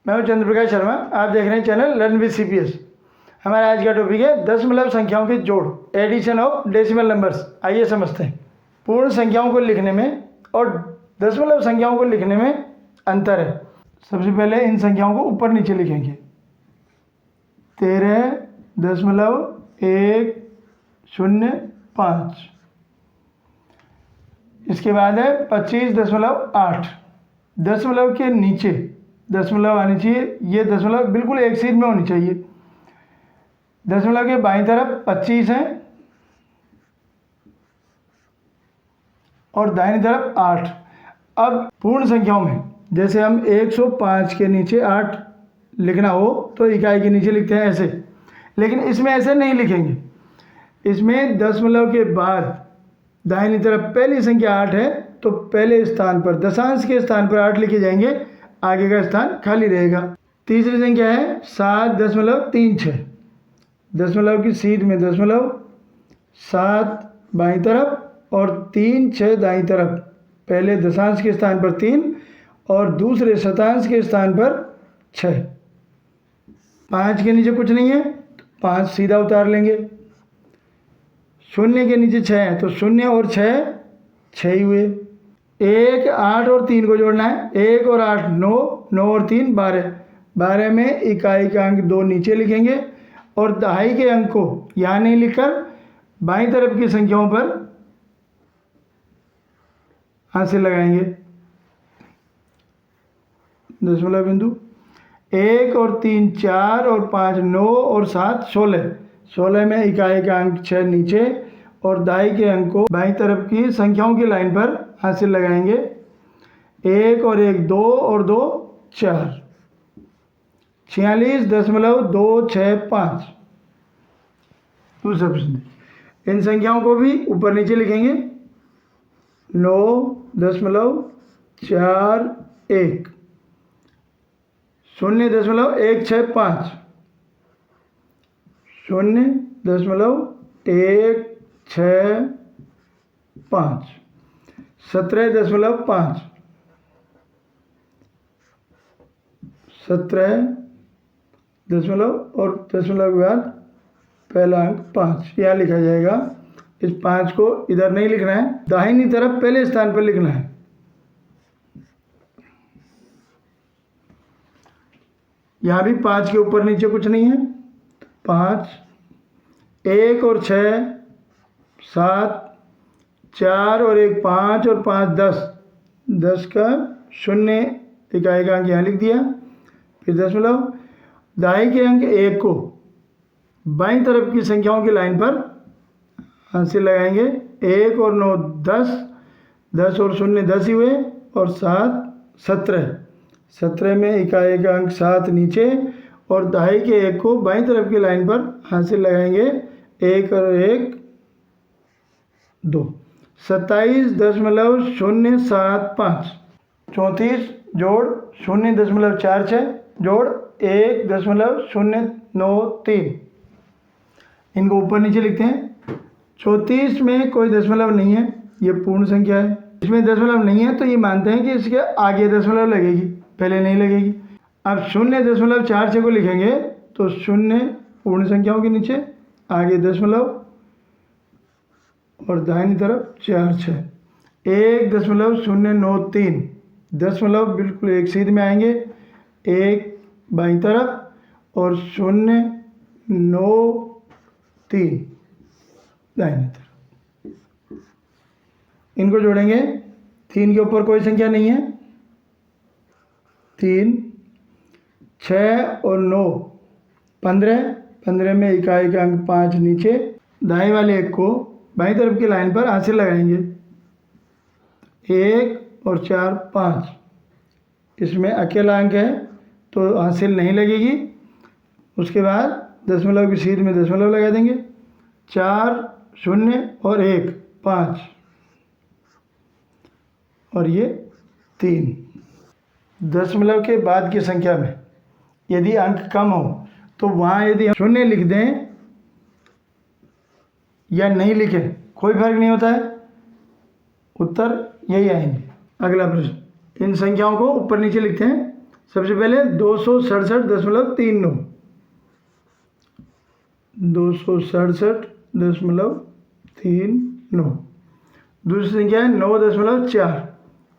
मैं हूं चंद्रप्रकाश शर्मा। आप देख रहे हैं चैनल लर्न विद CPS। हमारा आज का टॉपिक है दशमलव संख्याओं के जोड़, एडिशन ऑफ डेसिमल नंबर्स। आइए समझते हैं। पूर्ण संख्याओं को लिखने में और दशमलव संख्याओं को लिखने में अंतर है। सबसे पहले इन संख्याओं को ऊपर नीचे लिखेंगे। 13.105। इसके बाद है 25.8। दशमलव के नीचे दशमलव आनी चाहिए। ये दशमलव बिल्कुल एक सीध में होनी चाहिए। दशमलव के बाईं तरफ 25 है और दाहिनी तरफ 8। अब पूर्ण संख्याओं में जैसे हम 105 के नीचे 8 लिखना हो तो इकाई के नीचे लिखते हैं ऐसे, लेकिन इसमें ऐसे नहीं लिखेंगे। इसमें दशमलव के बाद दाहिनी तरफ पहली संख्या 8 है तो पहले स्थान पर दशांश के स्थान पर 8 लिखे जाएंगे, आगे का स्थान खाली रहेगा। तीसरी संख्या है 7.36। दशमलव की सीध में दशमलव, 7 बाईं तरफ और 3 6 दाईं तरफ। पहले दशांश के स्थान पर 3 और दूसरे शतांश के स्थान पर 6। 5 के नीचे कुछ नहीं है तो 5 सीधा उतार लेंगे। शून्य के नीचे 6 है तो 0 और 6 6 ही हुए। 1 8 और 3 को जोड़ना है। 1 और 8 9, 9 और 3 12। 12 में इकाई का अंक 2 नीचे लिखेंगे और दहाई के अंक को यहाँ नहीं लिखकर बाईं तरफ की संख्याओं पर हासिल लगाएंगे। दशमलव बिंदु 1 और 3 4 और 5 9 और 7 16। 16 में इकाई का अंक 6 नीचे और दाई के अंक को बाईं तरफ की संख्याओं की लाइन पर हासिल लगाएंगे। 1 और 1 2 और 2 4। 46.265। दूसरा प्रश्न, इन संख्याओं को भी ऊपर नीचे लिखेंगे। 9.41 0.165 0.165 17.5 17 दशमलव और दशमलव के बाद पहला अंक 5 यहाँ लिखा जाएगा। इस 5 को इधर नहीं लिखना है, दाहिनी तरफ पहले स्थान पर लिखना है। यहाँ भी 5 के ऊपर नीचे कुछ नहीं है। 5 1 और 6 7 4 और 1 5 और 5 10। 10 का 0 इकाई का अंक यहाँ लिख दिया। फिर दशमलव, दाई के अंक 1 को बाईं तरफ की संख्याओं की लाइन पर हासिल लगाएंगे। 1 और 9 10, 10 और 0 10 ही हुए और 7 17। 17 में इकाई का अंक 7 नीचे और दहाई के 1 को बाईं तरफ की लाइन पर हासिल लगाएंगे। 1 और 1 2। 27.075। 34 जोड़ 0.46 जोड़ 1.093। इनको ऊपर नीचे लिखते हैं। 34 में कोई दशमलव नहीं है, ये पूर्ण संख्या है। इसमें दशमलव नहीं है तो ये मानते हैं कि इसके आगे दशमलव लगेगी, पहले नहीं लगेगी। अब 0.46 को लिखेंगे तो 0 पूर्ण संख्याओं के नीचे, आगे दशमलव और दाहिनी तरफ 4 6। 1.093। दशमलव बिल्कुल एक सीध में आएंगे। 1 बाईं तरफ और 0.93 दाहिनी तरफ। इनको जोड़ेंगे। 3 के ऊपर कोई संख्या नहीं है। 3 6 और 9 15। 15 में इकाई का अंक 5 नीचे, दाएं वाले 1 को बाईं तरफ की लाइन पर हासिल लगाएंगे। 1 और 4 5। इसमें अकेला अंक है तो हासिल नहीं लगेगी। उसके बाद दशमलव की सीध में दशमलव लगा देंगे। 4 0 और 1 5 और ये 3। दशमलव के बाद की संख्या में यदि अंक कम हो तो वहाँ यदि हम 0 लिख दें या नहीं लिखें कोई फर्क नहीं होता है, उत्तर यही आएंगे। अगला प्रश्न, इन संख्याओं को ऊपर नीचे लिखते हैं। सबसे पहले 267.39, 267.39। दूसरी संख्या है 9.4।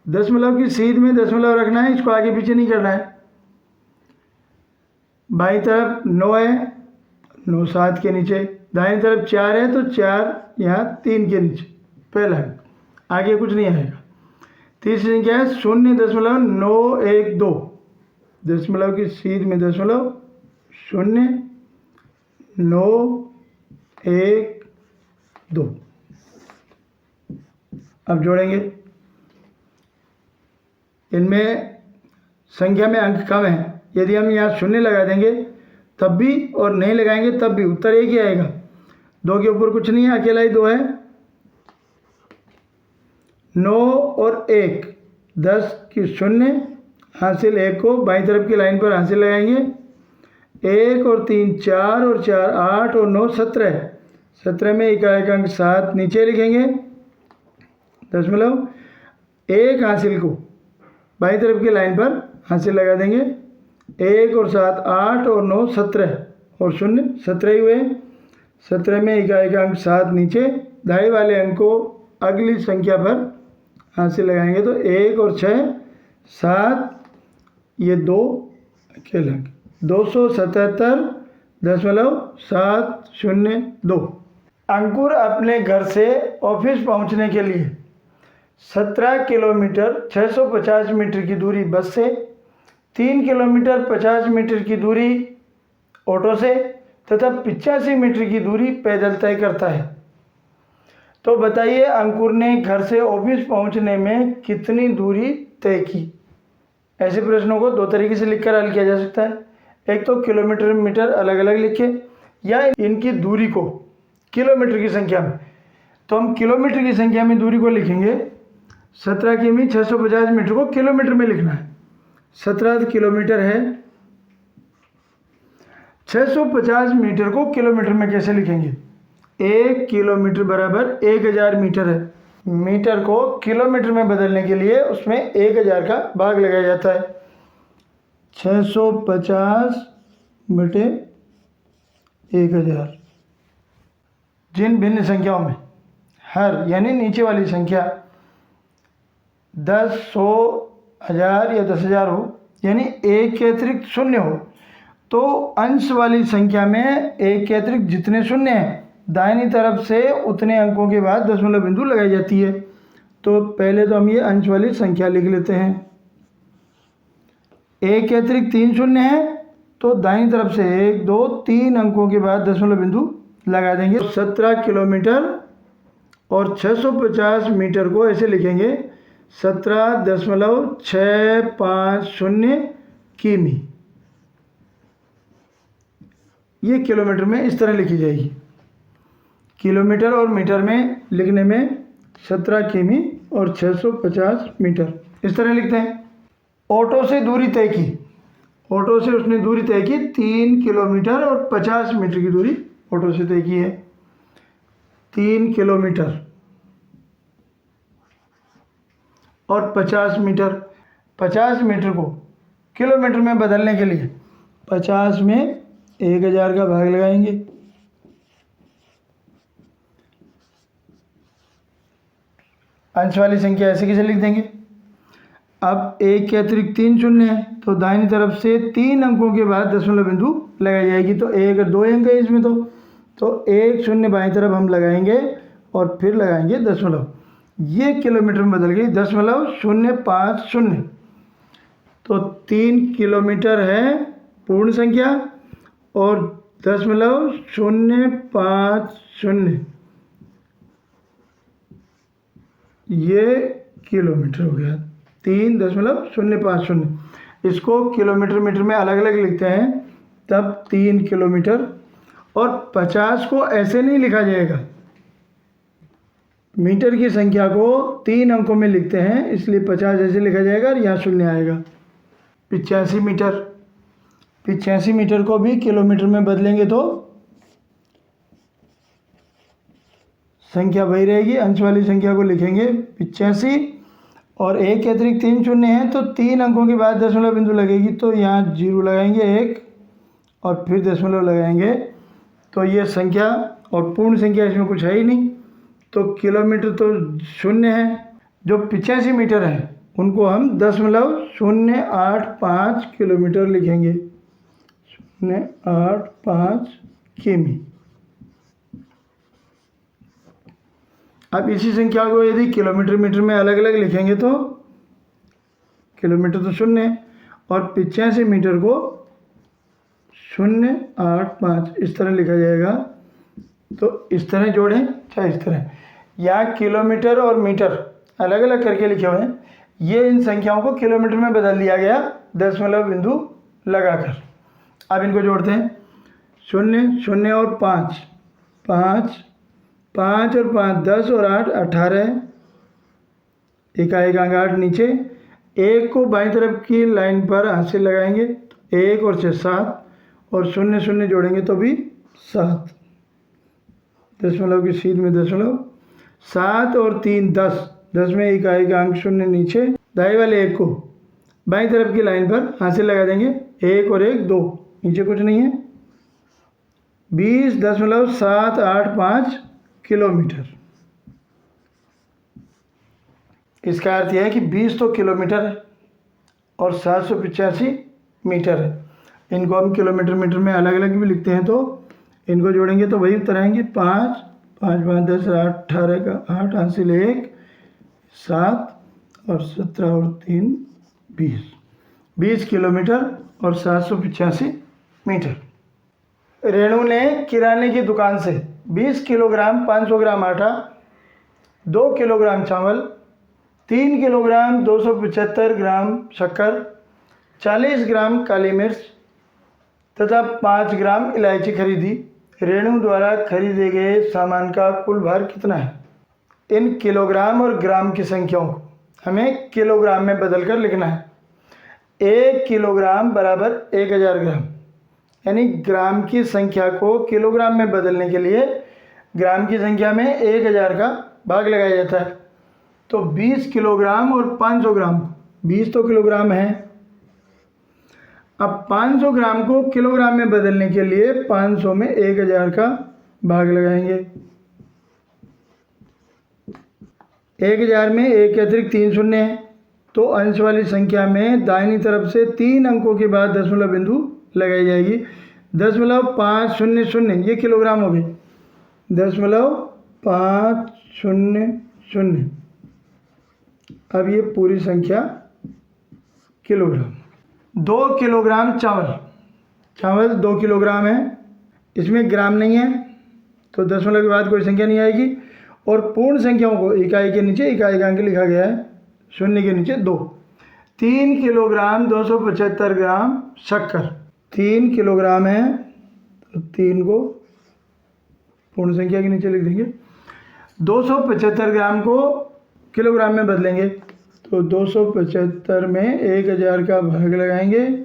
दशमलव की सीध में दशमलव रखना है, इसको आगे पीछे नहीं करना है। बाईं तरफ 9 है, 9 7 के नीचे, दाहिनी तरफ 4 है तो 4 यहाँ 3 के नीचे, पहला है, आगे कुछ नहीं आएगा। तीसरी संख्या है 0.912। दशमलव की सीध में दशमलव, 0.912। अब जोड़ेंगे। इनमें संख्या में अंक कम है, यदि हम यहाँ 0 लगा देंगे तब भी और नहीं लगाएंगे तब भी उत्तर एक ही आएगा। 2 के ऊपर कुछ नहीं है, अकेला ही 2 है। 9 और 1, 10 की 0, हासिल 1 को बाईं तरफ की लाइन पर हासिल लगाएंगे। 1 और 3 4 और 4 8 और 9 17। 17 में इकाई का अंक 7 नीचे लिखेंगे, दशमलव। 1 हासिल को बाईं तरफ की लाइन पर हासिल लगा देंगे। 1 और 7 8 और 9 17 और 0 17 ही हुए। 17 में इकाई का अंक 7 नीचे, दाएं वाले अंक को अगली संख्या पर हासिल लगाएंगे तो 1 और 6 7, ये 2 अकेले अंक, 277.702। अंकुर अपने घर से ऑफिस पहुंचने के लिए 17 किलोमीटर 650 मीटर की दूरी बस से, 3 किलोमीटर 50 मीटर की दूरी ऑटो से तथा 85 मीटर की दूरी पैदल तय करता है। तो बताइए अंकुर ने घर से ऑफिस पहुंचने में कितनी दूरी तय की। ऐसे प्रश्नों को 2 तरीके से लिखकर हल किया जा सकता है। एक तो किलोमीटर मीटर अलग अलग लिखे, या इनकी दूरी को किलोमीटर की संख्या में। तो हम किलोमीटर की संख्या में दूरी को लिखेंगे। 17 किमी 650 मीटर को किलोमीटर में लिखना है। 17 किलोमीटर है, 650 मीटर को किलोमीटर में कैसे लिखेंगे। 1 किलोमीटर बराबर 1000 मीटर है। मीटर को किलोमीटर में बदलने के लिए उसमें 1000 का भाग लगाया जाता है। 650 बटे 1000। जिन भिन्न संख्याओं में हर यानी नीचे वाली संख्या 10, 100, 1000 या 10,000 हो, यानी 1 के अतिरिक्त 0 हो, तो अंश वाली संख्या में 1 के अतिरिक्त जितने शून्य हैं दाहिनी तरफ से उतने अंकों के बाद दशमलव बिंदु लगाई जाती है। तो पहले तो हम ये अंश वाली संख्या लिख लेते हैं। 1 के अतिरिक्त 3 शून्य हैं तो दाहिनी तरफ से 1 2 3 अंकों के बाद दशमलव बिंदु लगा देंगे। 17 किलोमीटर और 650 मीटर को ऐसे लिखेंगे 17.650 किमी। ये किलोमीटर में इस तरह लिखी जाएगी। किलोमीटर और मीटर में लिखने में 17 किमी और 650 मीटर इस तरह लिखते हैं। ऑटो से दूरी तय की, ऑटो से उसने दूरी तय की 3 किलोमीटर और 50 मीटर की दूरी ऑटो से तय की है। 3 किलोमीटर और 50 मीटर। 50 मीटर को किलोमीटर में बदलने के लिए 50 में 1000 का भाग लगाएंगे। अंश वाली संख्या ऐसे कैसे लिख देंगे। अब 1 के अतिरिक्त 3 शून्य है तो दाहिनी तरफ से 3 अंकों के बाद दशमलव बिंदु लगाई जाएगी। तो 1 और 2 अंक है इसमें, तो 1 शून्य बाईं तरफ हम लगाएंगे और फिर लगाएंगे दशमलव। ये किलोमीटर में बदल गई 0.050। तो 3 किलोमीटर है पूर्ण संख्या और 0.050 ये किलोमीटर हो गया। 3.050 इसको किलोमीटर मीटर में अलग अलग लिखते हैं तब 3 किलोमीटर। और 50 को ऐसे नहीं लिखा जाएगा, मीटर की संख्या को 3 अंकों में लिखते हैं इसलिए 50 ऐसे लिखा जाएगा और यहाँ शून्य आएगा। 85 मीटर, 85 मीटर को भी किलोमीटर में बदलेंगे तो संख्या वही रहेगी। अंश वाली संख्या को लिखेंगे 85 और 1 के अतिरिक्त 3 शून्य हैं, तो 3 अंकों के बाद दशमलव बिंदु लगेगी, तो यहाँ 0 लगाएंगे 1 और फिर दशमलव लगाएंगे, तो ये संख्या और पूर्ण संख्या इसमें कुछ है ही नहीं, तो किलोमीटर तो शून्य है। जो 85 मीटर है उनको हम 0.085 किलोमीटर लिखेंगे, 0.85 किमी। अब इसी संख्या को यदि किलोमीटर मीटर में अलग अलग लिखेंगे तो किलोमीटर तो शून्य है और 85 मीटर को 0.85 इस तरह लिखा जाएगा। तो इस तरह जोड़ें चाहे इस तरह, यहाँ किलोमीटर और मीटर अलग अलग करके लिखे हुए हैं, ये इन संख्याओं को किलोमीटर में बदल दिया गया दशमलव बिंदु लगाकर। अब इनको जोड़ते हैं, 0 0 और 5 5 5 और 5 10 और 8 18, इकाई का अंक 8 नीचे, 1 को बाईं तरफ की लाइन पर हाथ से लगाएंगे, 1 और 6 7 और 0 0 जोड़ेंगे तो भी 7, दशमलव की सीध में दशमलव, 7 और 3 10, 10 में इकाई का अंक 0 नीचे, दाएं वाले 1 को बाईं तरफ की लाइन पर हाथ से लगा देंगे, 1 और 1 2, नीचे कुछ नहीं है, 20.785 किलोमीटर। इसका अर्थ यह है कि 20 तो किलोमीटर है और 785 मीटर है। इनको हम किलोमीटर मीटर में अलग अलग भी लिखते हैं, तो इनको जोड़ेंगे तो वही उत्तर आएंगे, 5 5 5 10 8 18 का 8 हासिल 1 7 और 17 और 3 20 किलोमीटर और 785 मीटर। रेणु ने किराने की दुकान से 20 किलोग्राम 500 ग्राम आटा, 2 किलोग्राम चावल, 3 किलोग्राम 275 ग्राम शक्कर, 40 ग्राम काली मिर्च तथा 5 ग्राम इलायची खरीदी। रेणु द्वारा खरीदे गए सामान का कुल भार कितना है? इन किलोग्राम और ग्राम की संख्याओं को हमें किलोग्राम में बदलकर लिखना है। 1 किलोग्राम बराबर 1000 ग्राम, यानी ग्राम की संख्या को किलोग्राम में बदलने के लिए ग्राम की संख्या में 1000 का भाग लगाया जाता है। तो 20 किलोग्राम और 500 ग्राम, 20 तो किलोग्राम है, अब 500 ग्राम को किलोग्राम में बदलने के लिए 500 में 1000 का भाग लगाएंगे। 1000 में 1 के अतिरिक्त 3 शून्य है, तो अंश वाली संख्या में दाहिनी तरफ से 3 अंकों के बाद दशमलव बिंदु लगाई जाएगी। 0.500 ये किलोग्राम हो गए, 0.500। अब ये पूरी संख्या किलोग्राम। 2 किलोग्राम चावल 2 किलोग्राम है, इसमें ग्राम नहीं है तो दशमलव के बाद कोई संख्या नहीं आएगी, और पूर्ण संख्याओं को इकाई के नीचे इकाई का अंक लिखा गया है, 0 के नीचे 2। 3 किलोग्राम 275 ग्राम शक्कर, 3 किलोग्राम है तो 3 को पूर्ण संख्या के नीचे लिख देंगे। 275 ग्राम को किलोग्राम में बदलेंगे, तो 275 में 1000 का भाग लगाएंगे।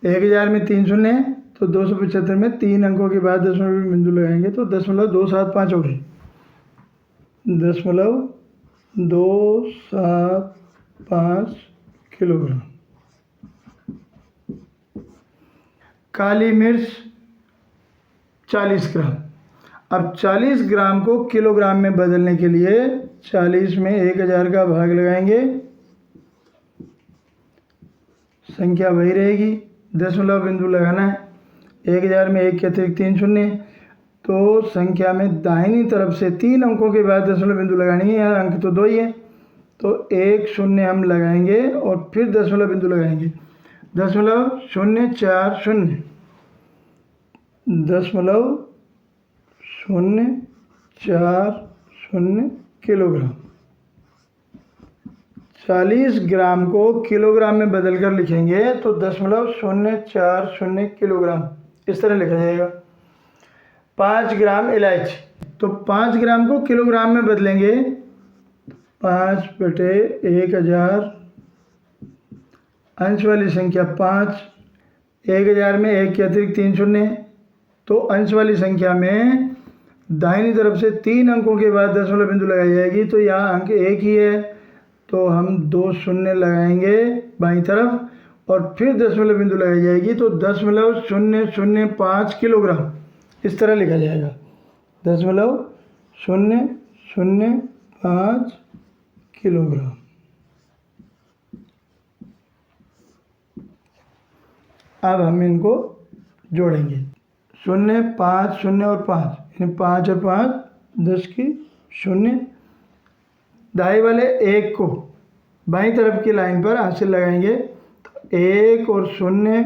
1000 में 3 शून्य है, तो 275 में 3 अंकों के बाद दशमलव बिंदु लगाएंगे, तो 0.275 हो गई, 0.275 किलोग्राम। काली मिर्च 40 ग्राम। अब 40 ग्राम को किलोग्राम में बदलने के लिए 40 में 1000 का भाग लगाएंगे, संख्या वही रहेगी, दशमलव बिंदु लगाना है। 1000 में 1 के अतिरिक्त 3 शून्य, तो संख्या में दाहिनी तरफ से 3 अंकों के बाद दशमलव बिंदु लगानी है, यहाँ अंक तो 2 ही है, तो 1 शून्य हम लगाएंगे और फिर दशमलव बिंदु लगाएंगे, 0.040, 0.040 किलोग्राम। 40 ग्राम को किलोग्राम में बदलकर लिखेंगे तो 0.040 किलोग्राम इस तरह लिखा जाएगा। 5 ग्राम इलायची, तो 5 ग्राम को किलोग्राम में बदलेंगे, 5/1000, अंश वाली संख्या 5, 1000 में 1 के अतिरिक्त 3 शून्य, तो अंश वाली संख्या में दाहिनी तरफ से 3 अंकों के बाद दशमलव बिंदु लगाई जाएगी, तो यहाँ अंक 1 ही है तो हम 2 शून्य लगाएंगे बाईं तरफ, और फिर दशमलव बिंदु लगाई जाएगी तो 0.005 किलोग्राम इस तरह लिखा जाएगा, 0.005 किलोग्राम। अब हम इनको जोड़ेंगे, 0, 5, 0 और 5, यानी 5 और 5 10 की 0। दाएं वाले 1 को बाईं तरफ की लाइन पर हाथ से लगाएंगे तो 1 और 0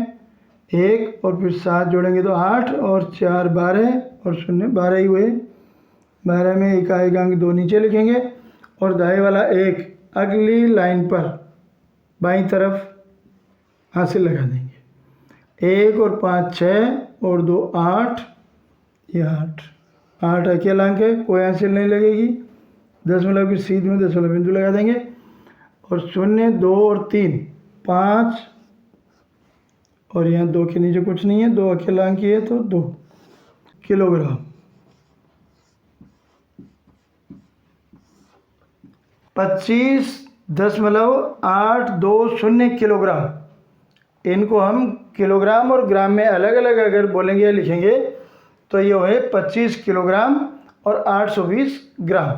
1 और फिर 7 जोड़ेंगे तो 8 और 4 12 और 0 12 ही हुए। 12 में इकाई का अंक 2 नीचे लिखेंगे और दाएं वाला 1 अगली लाइन पर बाईं तरफ हाथ से लगा देंगे। 1 और 5 6 और 2 8, ये 8 अकेला अंक है, कोई हासिल नहीं लगेगी। दशमलव की सीध में दशमलव बिंदु लगा देंगे और 0 2 और 3 5 और यहाँ 2 के नीचे कुछ नहीं है, 2 अकेला अंक ही है तो 2 किलोग्राम। 25.820 किलोग्राम। इनको हम किलोग्राम और ग्राम में अलग अलग अगर बोलेंगे या लिखेंगे तो ये है 25 किलोग्राम और 820 ग्राम।